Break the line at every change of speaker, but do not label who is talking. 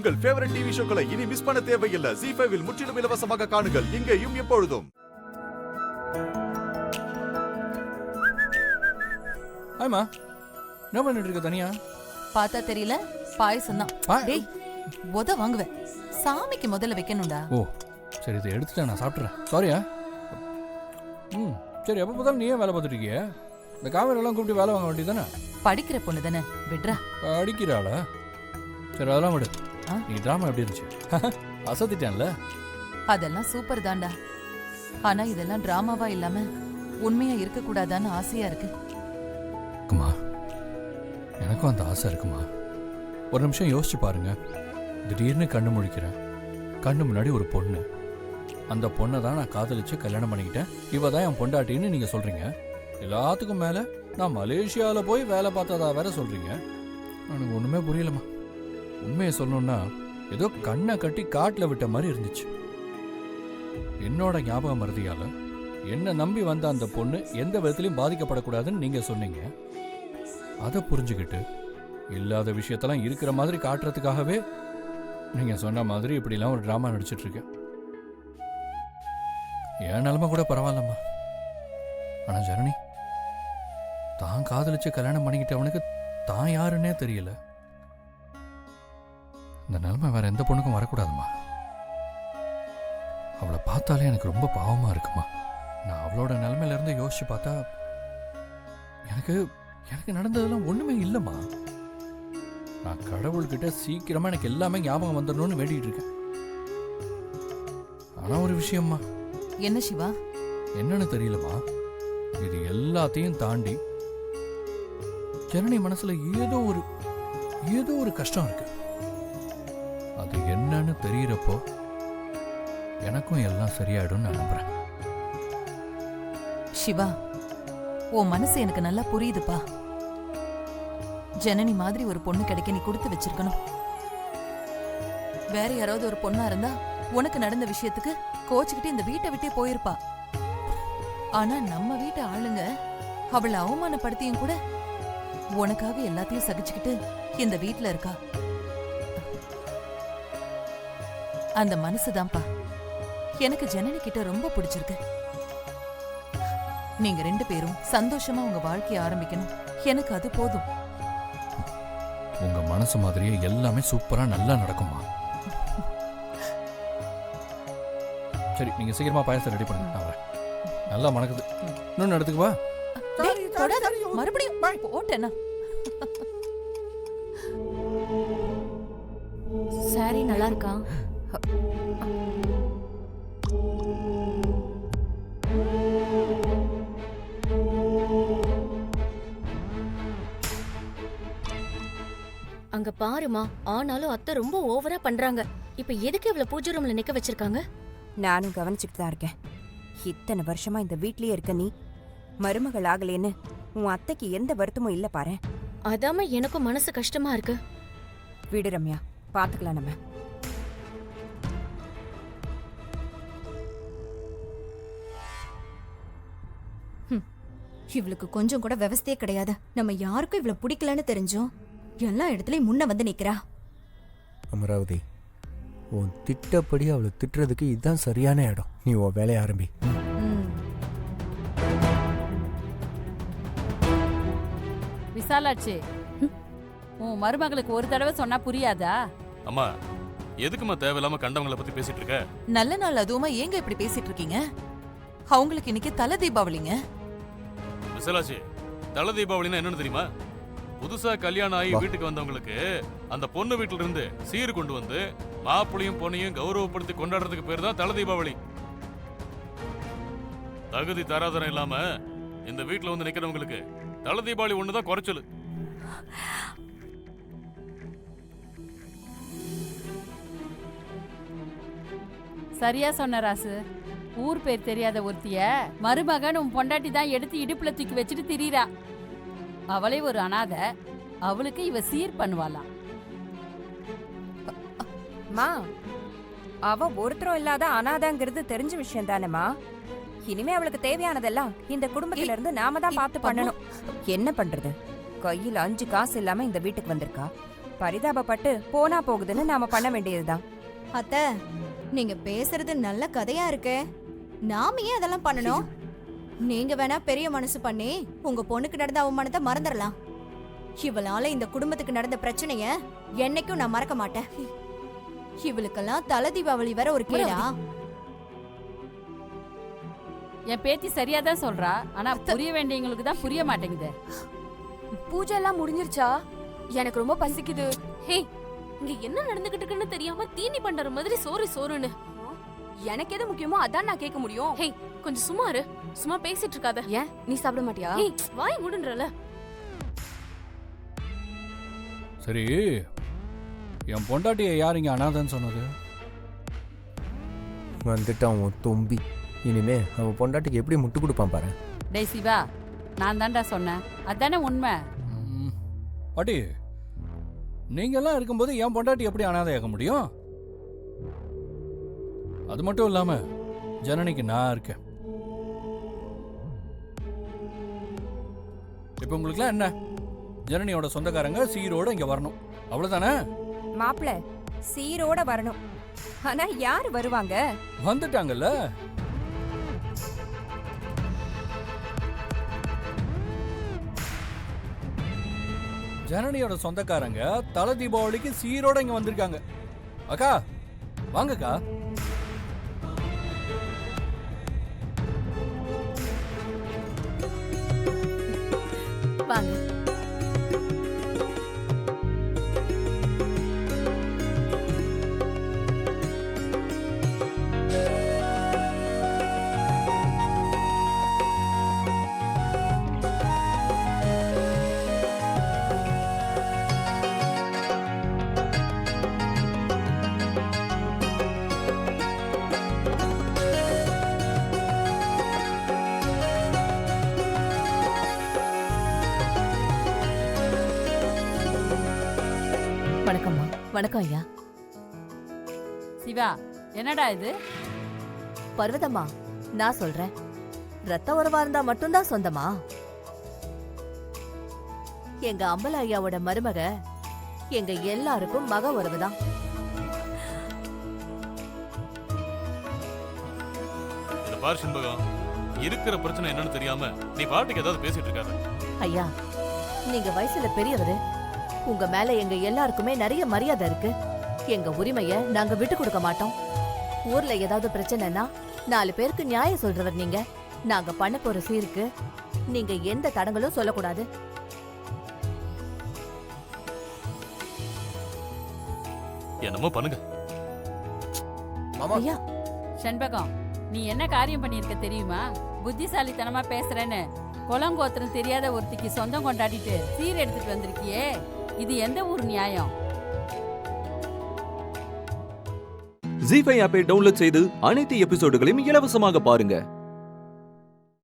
உங்கள் favourite TV ஷோக்களை இனி miss பண்ண தேவையில்லை. ZEE5 இல் முற்றிலும் இலவசமாக காணுங்கள். இங்கேயும் எப்பொழுதும்.
ஆமா, என்ன பண்ணிட்டு இருக்க தனியா?
பார்த்தா தெரியல, பாயசம் தான். டேய், உத வாங்குவேன். சாமிக்கு முதல்ல வைக்கணும்டா.
ஓ சரி, இதை எடுத்துட்டேன், நான் சாப்பிட்றேன். சாரியா. சரி, எப்போ பார்த்தாலும் நீயே வேலை பார்த்துட்டு இருக்கிய? இந்த காவேரியெல்லாம் கூப்பிட்டு வேலை வாங்க வேண்டியதானே?
படிக்கிற பொண்ணு தானே, விட்றா.
படிக்கிறாளா? சரி, அதெல்லாம் விடு. நீ ட்ராமா எப்படி இருந்துச்சு? அசத்திட்டேன்ல.
அதெல்லாம் சூப்பர் தான்டா. ஆனா இதெல்லாம் டிராமாவா இல்லாம உண்மையா இருக்க கூடாதான்னு ஆசையா இருக்கு.
இருக்குமா, எனக்கும் அந்த ஆசை இருக்குமா. ஒரு நிமிஷம் யோசிச்சு பாருங்க. திடீர்னு கண்ணு முழிக்கிறேன், கண்ணு முன்னாடி ஒரு பொண்ணு. அந்த பொண்ணை தான் நான் காதலிச்சு கல்யாணம் பண்ணிக்கிட்டேன், இவ தான் என் பொண்டாட்டின்னு நீங்க சொல்றீங்க. எல்லாத்துக்கும் மேல நான் மலேசியாவில் போய் வேலை பார்த்ததா வேற சொல்றீங்க. எனக்கு ஒண்ணுமே புரியலம்மா. உண்மையை சொல்லணும்னா ஏதோ கண்ணை கட்டி காட்டில் விட்ட மாதிரி இருந்துச்சு. என்னோட ஞாபக மறதியால என்ன நம்பி வந்த அந்த பொண்ணு எந்த விதத்திலையும் பாதிக்கப்படக்கூடாதுன்னு நீங்க சொன்னீங்க. அதை புரிஞ்சுக்கிட்டு இல்லாத விஷயத்தெல்லாம் இருக்கிற மாதிரி காட்டுறதுக்காகவே நீங்க சொன்ன மாதிரி இப்படிலாம் ஒரு டிராமா நடிச்சிட்டு இருக்கேன். என் நிலைமை கூட பரவாயில்லம்மா. ஆனா ஜனனி, தான் காதலிச்சு கல்யாணம் பண்ணிக்கிட்டவனுக்கு தான் யாருன்னே தெரியல. இந்த நிலைமை வேற எந்த பொண்ணுக்கும் வரக்கூடாதுமா. அவளை பார்த்தாலே எனக்கு ரொம்ப பாவமா இருக்குமா. நான் அவளோட நிலைமையில இருந்து யோசிச்சு பார்த்தா எனக்கு எனக்கு நடந்ததெல்லாம் ஒண்ணுமே இல்லைம்மா. நான் கடவுள்கிட்ட சீக்கிரமா எனக்கு எல்லாமே ஞாபகம் வந்துடணும்னு வேண்டிட்டு இருக்கேன். ஆனா ஒரு விஷயம்மா.
என்ன சிவா?
என்னன்னு தெரியலமா, இது எல்லாத்தையும் தாண்டி ஜனனி மனசுல ஏதோ ஒரு கஷ்டம் இருக்கு. அது என்னன்னு தெரியறப்போ எனக்கும் எல்லாம் சரியாயிடும் நான் நம்புறேன்.
சிவா, உன் மனசு எனக்கு நல்லா புரியுதுப்பா. ஜனனி மாதிரி ஒரு பொண்ணு கிடைக்க நீ கொடுத்து வச்சிருக்கணும். வேற யாராவது ஒரு பொண்ணா இருந்தா உனக்கு நடந்த விஷயத்துக்கு கோச்சுக்கிட்டு இந்த வீட்டை விட்டே போயிருப்பா. ஆனா நம்ம வீட்டு ஆளுங்க அவளை அவமானப்படுத்தியும் கூட உனக்காக எல்லாத்தையும் சகிச்சுக்கிட்டு இந்த வீட்டுல இருக்கா. அந்த மனசுதான்ப்பா எனக்கு ஜனனி கிட்ட ரொம்ப பிடிச்சிருக்கு. நீங்க ரெண்டு பேரும் சந்தோஷமா உங்க வாழ்க்கைய ஆரம்பிக்கணும். எனக்கு அது போதும்.
உங்க மனசு மாதிரியே எல்லாமே சூப்பரா நல்லா நடக்குமா. சரி, நீங்க சீக்கிரமா பாயசம் ரெடி பண்ணுங்க, நான் வரேன். நல்லா மணக்குது. இன்னொன்னு எடுத்துக்கு வா.
மறுபடியும் போட்டேன்னா
சாரி நல்லா இருக்கா? அங்க பாருமா, ஆனாலும் அத்தை ரொம்ப ஓவரா பண்றாங்க. இப்ப எதுக்கு இவ்வளவு பூஜை ரூம்ல நிக்க வச்சிருக்காங்க?
நானும் கவனிச்சுட்டு தான் இருக்கேன். இத்தனை வருஷமா இந்த வீட்லயே இருக்க நீ மருமகள் ஆகலேன்னு உன் அத்தைக்கு எந்த வருத்தமும் இல்ல பாரு.
அதாம எனக்கும் மனசு கஷ்டமா இருக்கு.
விடு ரம்யா, பாத்துக்கலாம் நம்ம.
இவளுக்கு கொஞ்சம் கூட விவசாயே கிடையாது. நம்ம யாருக்கும் இவ்வளவு பிடிக்கலன்னு தெரிஞ்சோம் எல்லா இடத்துலயும் முன்ன வந்து நிக்கிறா.
அமராவதி, உன் திட்டப்படி அவளை திட்டுறதுக்கு இதுதான் சரியான இடம். நீ உன் வேலையை ஆரம்பி.
விசாலாட்சி, உன் மருமகளுக்கு ஒரு தடவை சொன்னா புரியாதா?
அம்மா, எதுக்குமா தேவையில்லாம கண்டவங்களை பத்தி பேசிட்டு இருக்க?
நல்ல நாள் அதுவுமா ஏங்க இப்படி பேசிட்டு இருக்கீங்க? அவங்களுக்கு இன்னைக்கு தலை தீபாவளிங்க.
விசாலாட்சி, தலை தீபாவளின்னா என்னன்னு தெரியுமா? புதுசா கல்யாணம் ஆகி வீட்டுக்கு வந்தவங்களுக்கு அந்த பொண்ணு வீட்டுல இருந்து சீர் கொண்டு வந்து மாப்பிளையும் பொண்ணையும் கௌரவப்படுத்தி கொண்டாடுறதுக்கு பேர் தான் தலை தீபாவளி. தகுதி தராதரம் இல்லாம இந்த வீட்டுல வந்து நிக்கிறவங்களுக்கு தலை தீபாவளி ஒண்ணுதான் குறைச்சல்.
சரியா சொன்ன ராசு. ஊர் பேர் தெரியாத ஒருத்திய மருமகன் உன் பொண்டாட்டி தான் எடுத்து இடுப்புல தூக்கி வச்சுட்டு திரியறா. அவளே ஒரு அனாதை, அவளுக்கு இவ சீர் பண்ணுவாளாம்.
மா, அவ ஒருத்தரும் இல்லாத அனாதாங்கிறது தெரிஞ்ச விஷயம் தானேமா. இனிமே அவளுக்கு தேவையானதெல்லாம் இந்த குடும்பத்தில இருந்து நாம தான் பார்த்து பண்ணணும். என்ன பண்றது, கையில் 5 காசு இல்லாம இந்த வீட்டுக்கு வந்திருக்கா. பரிதாபப்பட்டு போனா போகுதுன்னு நாம பண்ண வேண்டியதுதான்.
அத்தை, நீங்க பேசுறது நல்ல கதையா இருக்கே. நாம ஏன் அதெல்லாம் பண்ணணும்? நீங்க வேணா பெரிய மனசு பண்ணி உங்க பொண்ணுக்கு நடந்த அவமானத்தை மறந்துடலாம். இவளால இந்த குடும்பத்துக்கு நடந்த பிரச்சனைய என்னைக்கும் நான் மறக்க மாட்டேன். இவளுக்கெல்லாம் தலை தீபாவளி வேற ஒரு கேடா?
என் பேத்தி சரியாதான் சொல்றா, ஆனா புரிய வேண்டியவங்களுக்கு தான் புரிய மாட்டேங்குது.
பூஜை எல்லாம் முடிஞ்சிருச்சா? எனக்கு ரொம்ப பசிக்குது. ஹே, இங்க என்ன நடந்துகிட்டு இருக்குன்னு தெரியாம தீனி பண்ற மாதிரி சோறு சோறுன்னு. எனக்கு எது முக்கியமோ அதான் நான் கேட்க முடியும். ஹே, கொஞ்சம் சும்மா இரு. சும்மா பேசிட்டு இருக்காத. ஏன் நீ சாப்பிட மாட்டியா? ஹே, வாய் மூடுன்றல.
சரி, என் பொண்டாட்டியை யார் இங்கே அனாதன்னு சொன்னது?
வந்துட்டான் உன் தொம்பி. இனிமே அவன் பொண்டாட்டிக்கு எப்படி முட்டு கொடுப்பான் பாரு.
டேய் சிவா, நான் தான்டா சொன்னேன், அதானே உண்மை.
பாட்டி, நீங்கெல்லாம் இருக்கும்போது என் பொண்டாட்டி எப்படி அனாதையாக முடியும்? அது மட்டும் இல்லாம ஜனனிக்கு நான் இருக்கேன். இப்போ உங்களுக்குலாம் என்ன? ஜனனியோட சொந்தக்காரங்க சீரோட இங்க வரணும், அவ்வளவுதானே?
மாப்பிள்ள சீரோட வரணும். ஆனா யாரு வருவாங்க?
வந்துட்டாங்கல்ல. ஜனனியோட சொந்தக்காரங்க தலை தீபாவளிக்கு சீரோட இங்க வந்திருக்காங்க. அக்கா வாங்கக்கா.
வாங்க. வணக்கம்மா. வணக்கம் ஐயா.
சிவா, என்னடா இது?
பர்வதம்மா, நான் சொல்றேன், ரத்த உறவா இருந்தா மட்டும்தான் சொந்தமா? எங்க அம்பல ஐயாவோட மருமக எங்க எல்லாருக்கும் மக உறவுதான்.
இந்த பார் செண்பகம், இருக்கிற பிரச்சனை என்னன்னு தெரியாம நீ பாட்டுக்கு ஏதாவது பேசிட்டு இருக்காத.
ஐயா, நீங்க வயசுல பெரியவரு, உங்க மேல எங்க எல்லாருக்குமே நிறைய மரியாதை இருக்கு. எங்க உரிமைய நாங்க விட்டு கொடுக்க மாட்டோம். ஊர்ல ஏதாவது பிரச்சனைனா 4 பேருக்கு நியாயம் சொல்றவர் நீங்க. நாங்க பண்ண போற சீருக்கு நீங்க எந்த தடங்களும் சொல்லக்கூடாது.
என்னமோ பண்ணுங்க.
ஐயா,
செண்பகம், நீ என்ன காரியம் பண்ணியிருக்க தெரியுமா? புத்திசாலித்தனமா பேசுறேன்னு குளங்கோத்திரம் தெரியாத ஒருத்திக்கு சொந்தம் கொண்டாடிட்டு சீர் எடுத்துட்டு வந்திருக்கியே, இது எந்த ஊர் நியாயம்?
ஜீ5 ஆப்பை டவுன்லோட் செய்து அனைத்து எபிசோடுகளையும் இலவசமாக பாருங்க.